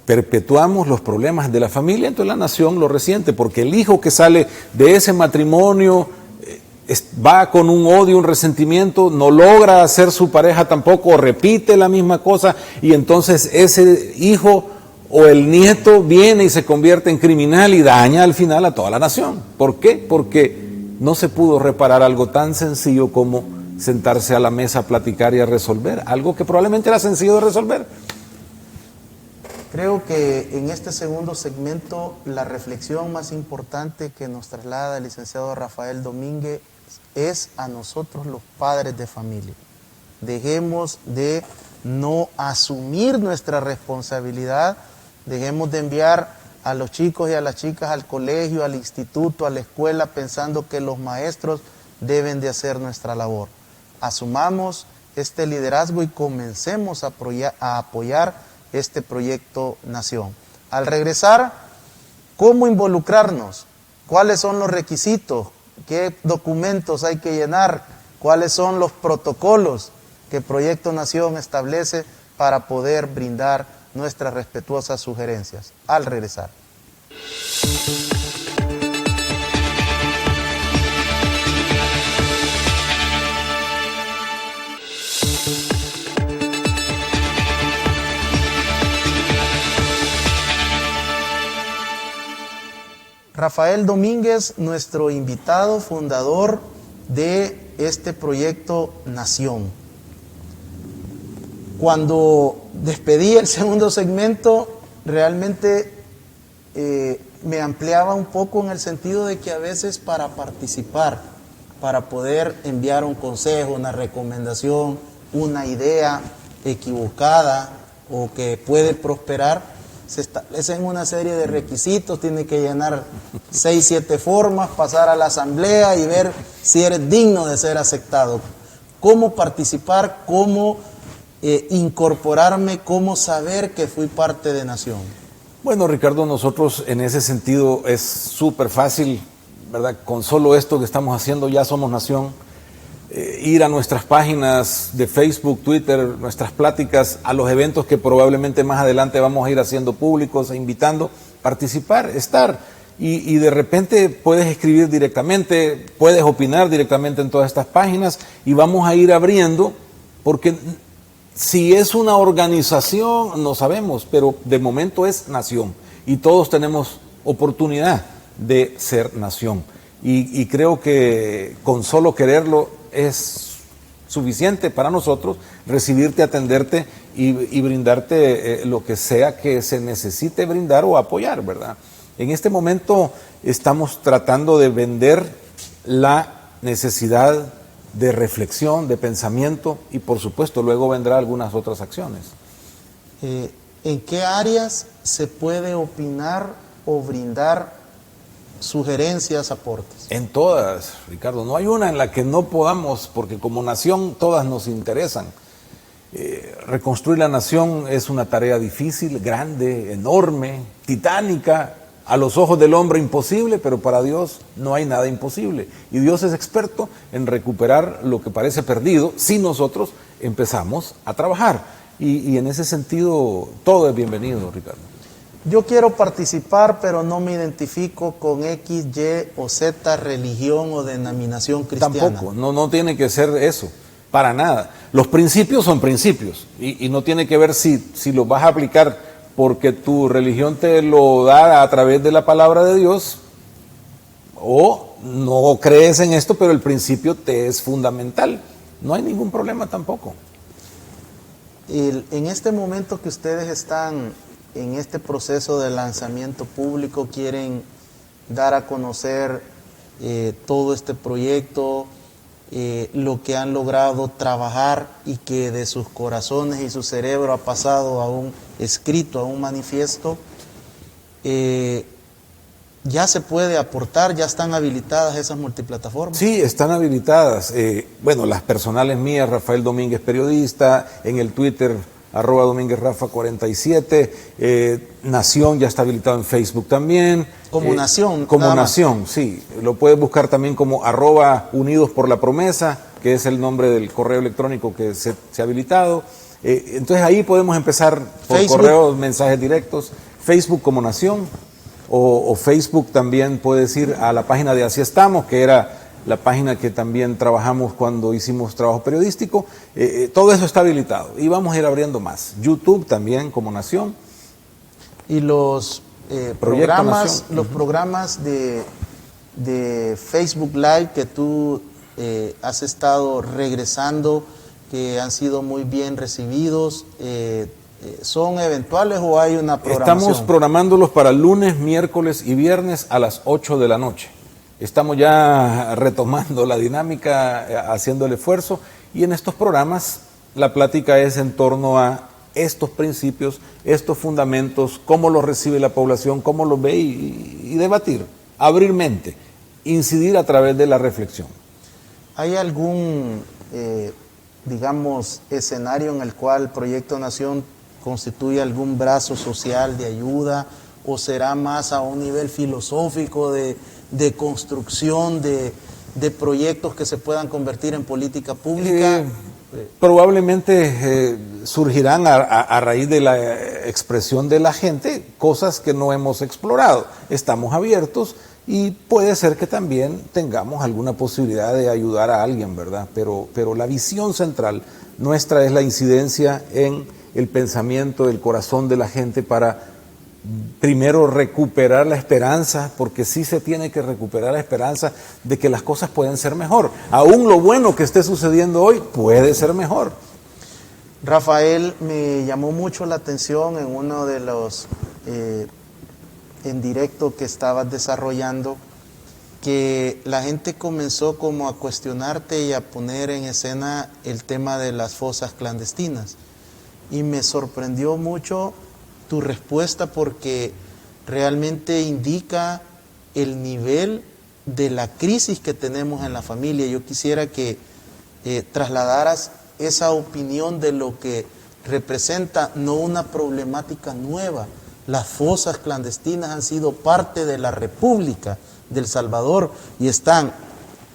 perpetuamos los problemas de la familia, entonces la nación lo resiente, porque el hijo que sale de ese matrimonio va con un odio, un resentimiento, no logra ser su pareja tampoco, repite la misma cosa, y entonces ese hijo o el nieto viene y se convierte en criminal y daña al final a toda la nación. ¿Por qué? Porque no se pudo reparar algo tan sencillo como sentarse a la mesa a platicar y a resolver, algo que probablemente era sencillo de resolver. Creo que en este segundo segmento la reflexión más importante que nos traslada el licenciado Rafael Domínguez es a nosotros los padres de familia. Dejemos de no asumir nuestra responsabilidad, dejemos de enviar a los chicos y a las chicas al colegio, al instituto, a la escuela, pensando que los maestros deben de hacer nuestra labor. Asumamos este liderazgo y comencemos a apoyar este proyecto Nación. Al regresar, ¿cómo involucrarnos? ¿Cuáles son los requisitos? ¿Qué documentos hay que llenar? ¿Cuáles son los protocolos que Proyecto Nación establece para poder brindar nuestras respetuosas sugerencias? Al regresar. Rafael Domínguez, nuestro invitado fundador de este proyecto Nación. Cuando despedí el segundo segmento, realmente me ampliaba un poco en el sentido de que a veces para participar, para poder enviar un consejo, una recomendación, una idea equivocada o que puede prosperar, se establecen una serie de requisitos, tiene que llenar 6, 7 formas, pasar a la asamblea y ver si eres digno de ser aceptado. ¿Cómo participar? ¿Cómo incorporarme? ¿Cómo saber que fui parte de Nación? Bueno, Ricardo, nosotros en ese sentido es súper fácil, ¿verdad? Con solo esto que estamos haciendo ya somos Nación. Ir a nuestras páginas de Facebook, Twitter, nuestras pláticas, a los eventos que probablemente más adelante vamos a ir haciendo públicos e invitando, participar, estar. Y de repente puedes escribir directamente, puedes opinar directamente en todas estas páginas y vamos a ir abriendo, porque si es una organización no sabemos, pero de momento es Nación y todos tenemos oportunidad de ser Nación. Y creo que con solo quererlo es suficiente para nosotros recibirte, atenderte y brindarte lo que sea que se necesite brindar o apoyar, ¿verdad? En este momento estamos tratando de vender la necesidad de reflexión, de pensamiento y por supuesto luego vendrá algunas otras acciones. ¿En qué áreas se puede opinar o brindar sugerencias, aportes? En todas, Ricardo, no hay una en la que no podamos, porque como Nación todas nos interesan. Reconstruir la Nación es una tarea difícil, grande, enorme, titánica, a los ojos del hombre imposible, pero para Dios no hay nada imposible. Y Dios es experto en recuperar lo que parece perdido si nosotros empezamos a trabajar. Y en ese sentido todo es bienvenido, Ricardo. Yo quiero participar, pero no me identifico con X, Y o Z religión o denominación cristiana. Tampoco, no tiene que ser eso, para nada. Los principios son principios y no tiene que ver si los vas a aplicar porque tu religión te lo da a través de la palabra de Dios o no crees en esto, pero el principio te es fundamental. No hay ningún problema tampoco. En este momento que ustedes están en este proceso de lanzamiento público, quieren dar a conocer todo este proyecto, lo que han logrado trabajar y que de sus corazones y su cerebro ha pasado a un escrito, a un manifiesto. ¿Ya se puede aportar? ¿Ya están habilitadas esas multiplataformas? Sí, están habilitadas. Bueno, las personales mías, Rafael Domínguez Periodista, en el Twitter, @DomínguezRafa47, Nación ya está habilitado en Facebook también. Como Nación. Como Nación, sí. Lo puedes buscar también como @Unidos por la Promesa, que es el nombre del correo electrónico que se ha habilitado. Entonces ahí podemos empezar por Facebook. correos, mensajes directos. Facebook como Nación, o Facebook también puedes ir a la página de Así Estamos, que era la página que también trabajamos cuando hicimos trabajo periodístico. Todo eso está habilitado y vamos a ir abriendo más. YouTube también como Nación. Y los programas, Nación. los programas de Facebook Live que tú has estado regresando, que han sido muy bien recibidos, ¿son eventuales o hay una programación? Estamos programándolos para lunes, miércoles y viernes a las 8 de la noche. Estamos ya retomando la dinámica, haciendo el esfuerzo, y en estos programas la plática es en torno a estos principios, estos fundamentos, cómo los recibe la población, cómo los ve y debatir, abrir mente, incidir a través de la reflexión. ¿Hay algún, digamos, escenario en el cual Proyecto Nación constituye algún brazo social de ayuda, o será más a un nivel filosófico de construcción de proyectos que se puedan convertir en política pública? Probablemente surgirán a raíz de la expresión de la gente cosas que no hemos explorado. Estamos abiertos y puede ser que también tengamos alguna posibilidad de ayudar a alguien, ¿verdad? Pero la visión central nuestra es la incidencia en el pensamiento, el corazón de la gente para primero recuperar la esperanza, porque sí se tiene que recuperar la esperanza de que las cosas pueden ser mejor. Aún lo bueno que esté sucediendo hoy puede ser mejor. Rafael, me llamó mucho la atención en uno de los en directo que estabas desarrollando, que la gente comenzó como a cuestionarte y a poner en escena el tema de las fosas clandestinas. Y me sorprendió mucho tu respuesta porque realmente indica el nivel de la crisis que tenemos en la familia. Yo quisiera que trasladaras esa opinión de lo que representa no una problemática nueva. Las fosas clandestinas han sido parte de la República del Salvador y están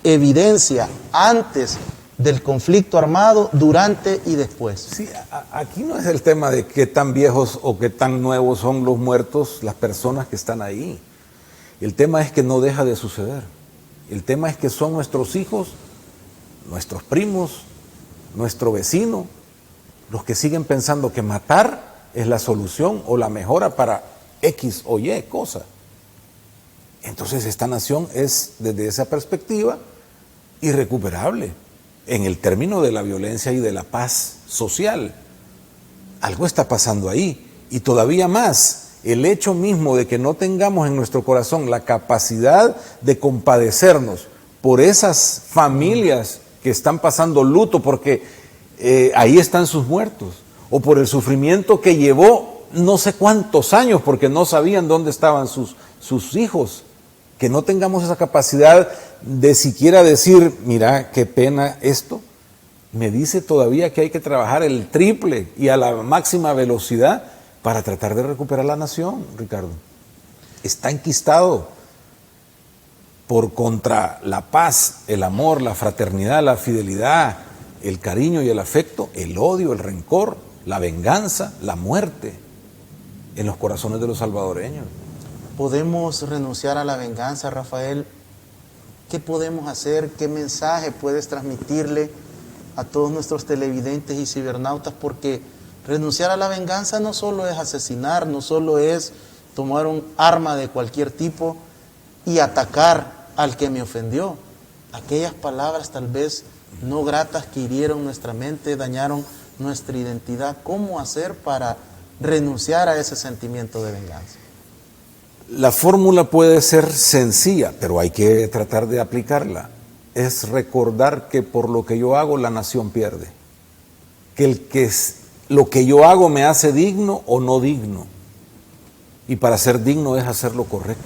evidencia antes del conflicto armado, durante y después. Sí, aquí no es el tema de qué tan viejos o qué tan nuevos son los muertos, las personas que están ahí. El tema es que no deja de suceder. El tema es que son nuestros hijos, nuestros primos, nuestro vecino, los que siguen pensando que matar es la solución o la mejora para X o Y cosa. Entonces esta nación es, desde esa perspectiva, irrecuperable en el término de la violencia y de la paz social. Algo está pasando ahí. Y todavía más, el hecho mismo de que no tengamos en nuestro corazón la capacidad de compadecernos por esas familias que están pasando luto porque ahí están sus muertos, o por el sufrimiento que llevó no sé cuántos años porque no sabían dónde estaban sus hijos. Que no tengamos esa capacidad de siquiera decir, mira, qué pena esto, me dice todavía que hay que trabajar el triple y a la máxima velocidad para tratar de recuperar la nación, Ricardo. Está enquistado por contra la paz, el amor, la fraternidad, la fidelidad, el cariño y el afecto, el odio, el rencor, la venganza, la muerte en los corazones de los salvadoreños. ¿Podemos renunciar a la venganza, Rafael? ¿Qué podemos hacer? ¿Qué mensaje puedes transmitirle a todos nuestros televidentes y cibernautas? Porque renunciar a la venganza no solo es asesinar, no solo es tomar un arma de cualquier tipo y atacar al que me ofendió. Aquellas palabras tal vez no gratas que hirieron nuestra mente, dañaron nuestra identidad. ¿Cómo hacer para renunciar a ese sentimiento de venganza? La fórmula puede ser sencilla, pero hay que tratar de aplicarla. Es recordar que por lo que yo hago la nación pierde. Lo que yo hago me hace digno o no digno. Y para ser digno es hacer lo correcto.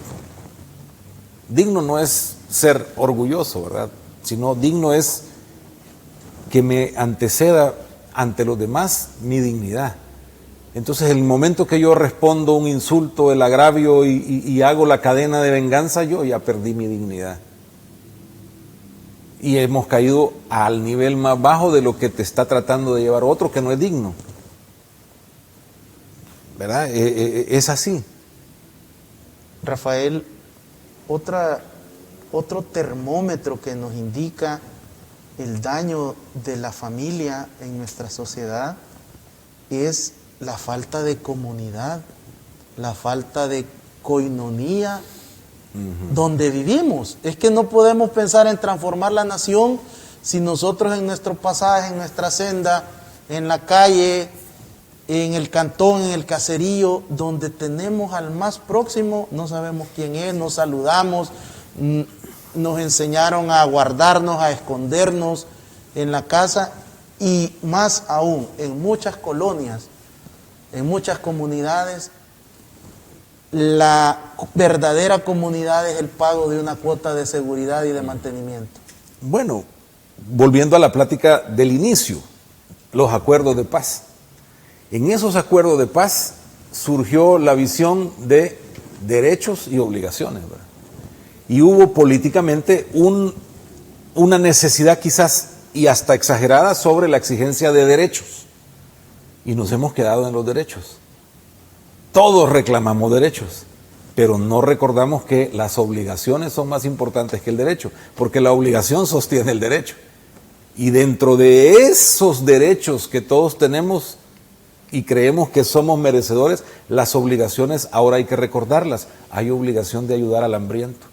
Digno no es ser orgulloso, ¿verdad? Sino digno es que me anteceda ante los demás mi dignidad. Entonces, el momento que yo respondo un insulto, el agravio y hago la cadena de venganza, yo ya perdí mi dignidad. Y hemos caído al nivel más bajo de lo que te está tratando de llevar otro que no es digno. ¿Verdad? Es así. Rafael, otro termómetro que nos indica el daño de la familia en nuestra sociedad es la falta de comunidad, la falta de coinonía donde vivimos. Es que no podemos pensar en transformar la nación si nosotros en nuestro pasaje, en nuestra senda, en la calle, en el cantón, en el caserío, donde tenemos al más próximo, no sabemos quién es, nos saludamos, nos enseñaron a guardarnos, a escondernos en la casa y más aún en muchas colonias, en muchas comunidades, la verdadera comunidad es el pago de una cuota de seguridad y de mantenimiento. Bueno, volviendo a la plática del inicio, los acuerdos de paz. En esos acuerdos de paz surgió la visión de derechos y obligaciones, ¿verdad? Y hubo políticamente una necesidad quizás y hasta exagerada sobre la exigencia de derechos. Y nos hemos quedado en los derechos. Todos reclamamos derechos, pero no recordamos que las obligaciones son más importantes que el derecho, porque la obligación sostiene el derecho. Y dentro de esos derechos que todos tenemos y creemos que somos merecedores, las obligaciones ahora hay que recordarlas. Hay obligación de ayudar al hambriento.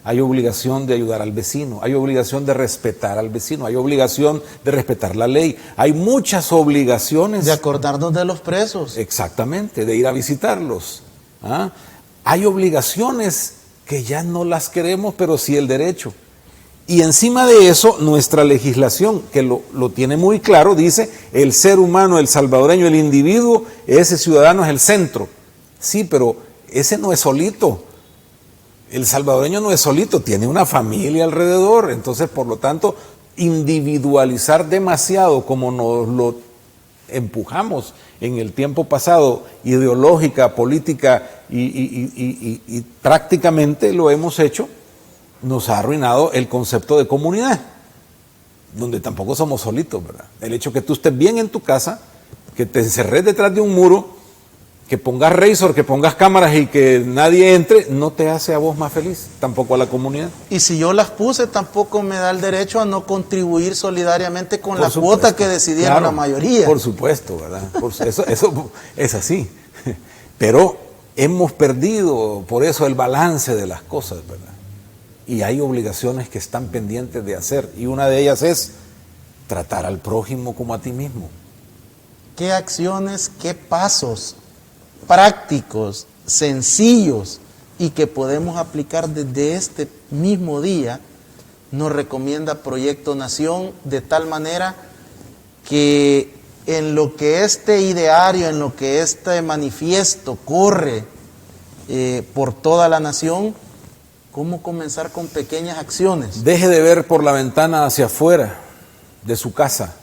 Hay obligación de ayudar al vecino, hay obligación de respetar al vecino, hay obligación de respetar la ley, hay muchas obligaciones. De acordarnos de los presos. Exactamente, de ir a visitarlos. ¿Ah? Hay obligaciones que ya no las queremos, pero sí el derecho. Y encima de eso, nuestra legislación, que lo tiene muy claro, dice, el ser humano, el salvadoreño, el individuo, ese ciudadano es el centro. Sí, pero ese no es solito. El salvadoreño no es solito, tiene una familia alrededor. Entonces, por lo tanto, individualizar demasiado como nos lo empujamos en el tiempo pasado, ideológica, política y prácticamente lo hemos hecho, nos ha arruinado el concepto de comunidad, donde tampoco somos solitos, ¿verdad? El hecho que tú estés bien en tu casa, que te encerres detrás de un muro, que pongas razor, que pongas cámaras y que nadie entre, no te hace a vos más feliz, tampoco a la comunidad. Y si yo las puse, tampoco me da el derecho a no contribuir solidariamente con la cuota que decidieron la mayoría. Por supuesto, ¿verdad? Eso es así. Pero hemos perdido por eso el balance de las cosas, ¿verdad? Y hay obligaciones que están pendientes de hacer. Y una de ellas es tratar al prójimo como a ti mismo. ¿Qué acciones, qué pasos prácticos, sencillos y que podemos aplicar desde este mismo día nos recomienda Proyecto Nación, de tal manera que en lo que este ideario, en lo que este manifiesto corre por toda la nación, cómo comenzar con pequeñas acciones? Deje de ver por la ventana hacia afuera de su casa,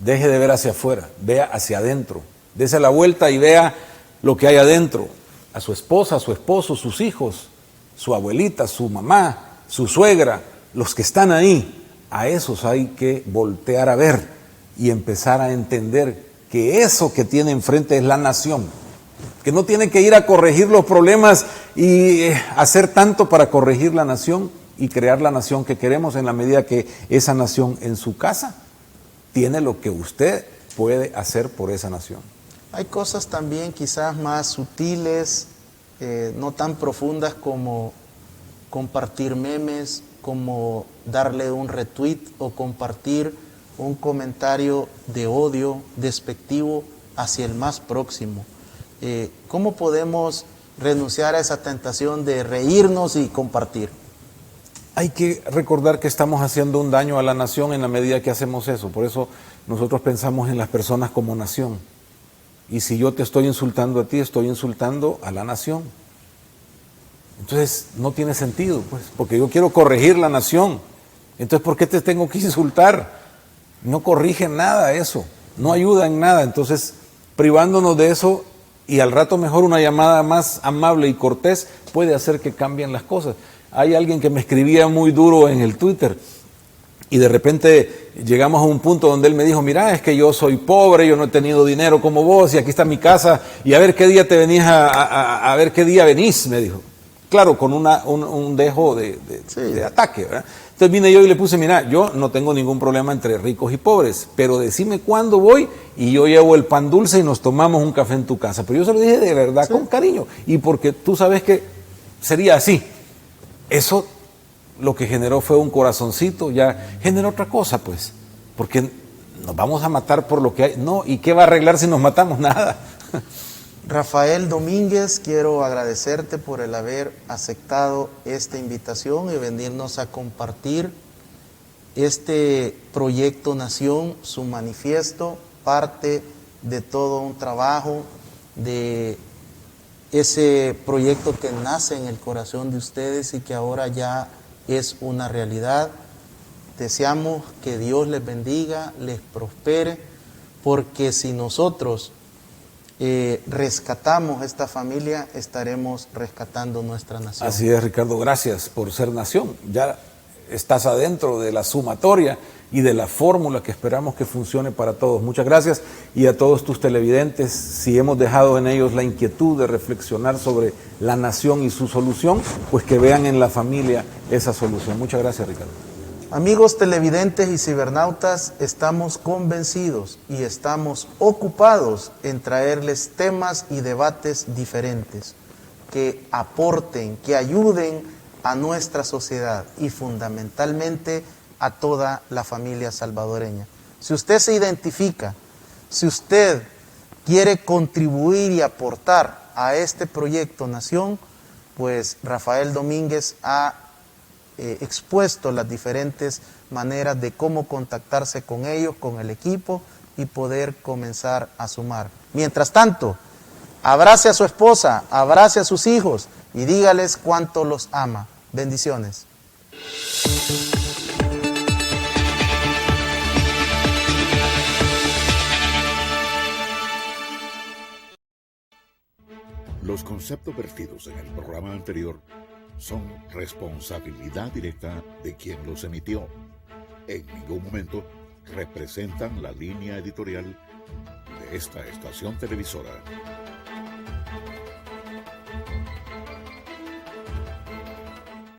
deje de ver hacia afuera, vea hacia adentro, dése la vuelta y vea lo que hay adentro, a su esposa, a su esposo, sus hijos, su abuelita, su mamá, su suegra, los que están ahí, a esos hay que voltear a ver y empezar a entender que eso que tiene enfrente es la nación, que no tiene que ir a corregir los problemas y hacer tanto para corregir la nación y crear la nación que queremos, en la medida que esa nación en su casa tiene lo que usted puede hacer por esa nación. Hay cosas también quizás más sutiles, no tan profundas como compartir memes, como darle un retweet o compartir un comentario de odio, despectivo hacia el más próximo. ¿Cómo podemos renunciar a esa tentación de reírnos y compartir? Hay que recordar que estamos haciendo un daño a la nación en la medida que hacemos eso. Por eso nosotros pensamos en las personas como nación. Y si yo te estoy insultando a ti, estoy insultando a la nación. Entonces no tiene sentido, pues, porque yo quiero corregir la nación. Entonces, ¿por qué te tengo que insultar? No corrige nada eso, no ayuda en nada. Entonces, privándonos de eso y al rato mejor una llamada más amable y cortés puede hacer que cambien las cosas. Hay alguien que me escribía muy duro en el Twitter y de repente llegamos a un punto donde él me dijo, mira, es que yo soy pobre, yo no he tenido dinero como vos y aquí está mi casa y a ver qué día te venís a ver qué día venís, me dijo. Claro, con un dejo de ataque, ¿verdad? Entonces vine yo y le puse, mira, yo no tengo ningún problema entre ricos y pobres, pero decime cuándo voy y yo llevo el pan dulce y nos tomamos un café en tu casa. Pero yo se lo dije de verdad, con cariño, y porque tú sabes que sería así. Eso lo que generó fue un corazoncito, ya generó otra cosa, pues, porque nos vamos a matar por lo que hay. No, ¿y qué va a arreglar si nos matamos? Nada. Rafael Domínguez, quiero agradecerte por el haber aceptado esta invitación y venirnos a compartir este Proyecto Nación, su manifiesto, parte de todo un trabajo, de ese proyecto que nace en el corazón de ustedes y que ahora ya es una realidad. Deseamos que Dios les bendiga, les prospere, porque si nosotros rescatamos esta familia, estaremos rescatando nuestra nación. Así es, Ricardo, gracias por ser nación. Ya estás adentro de la sumatoria y de la fórmula que esperamos que funcione para todos. Muchas gracias, y a todos tus televidentes, si hemos dejado en ellos la inquietud de reflexionar sobre la nación y su solución, pues que vean en la familia esa solución. Muchas gracias, Ricardo. Amigos televidentes y cibernautas, estamos convencidos y estamos ocupados en traerles temas y debates diferentes que aporten, que ayuden a nuestra sociedad y fundamentalmente a toda la familia salvadoreña. Si usted se identifica, si usted quiere contribuir y aportar a este Proyecto Nación, pues Rafael Domínguez ha expuesto las diferentes maneras de cómo contactarse con ellos, con el equipo y poder comenzar a sumar. Mientras tanto, abrace a su esposa, abrace a sus hijos y dígales cuánto los ama. Bendiciones. Los conceptos vertidos en el programa anterior son responsabilidad directa de quien los emitió. En ningún momento representan la línea editorial de esta estación televisora.